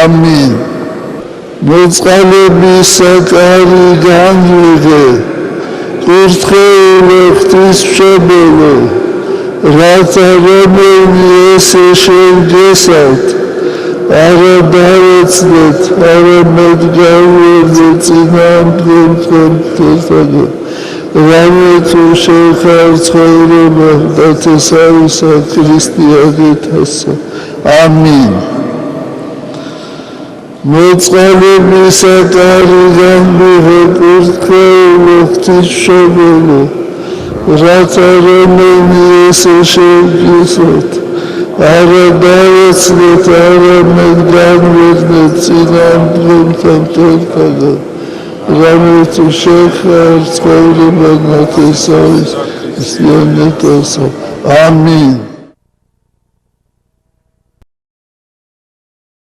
ამინ. მოწყალებისა კარი განვიღე, კურთხეულო ღვთისმშობელო, რათა რომელი ესე შევგესავთ, არა დავეცდეთ, არამედ გავუერთდეთ წინააღმდეგ მღვდელთაგან, რამე თუ შეხარ ცხოვრება და თესავისა ქრისტიანეთასა. ამინ. მოწყალებისა კარი განვიღე, კურთხეულო ღვთისმშობელო, რათა რომელი ესე შევგესავთ, არა დავეცდეთ, არამედ გავუერთდეთ წინააღმდეგ მღვდელთაგან, რამე თუ შეხარ ცხოვრება და თესავისა ქრისტიანეთასა. ამინ.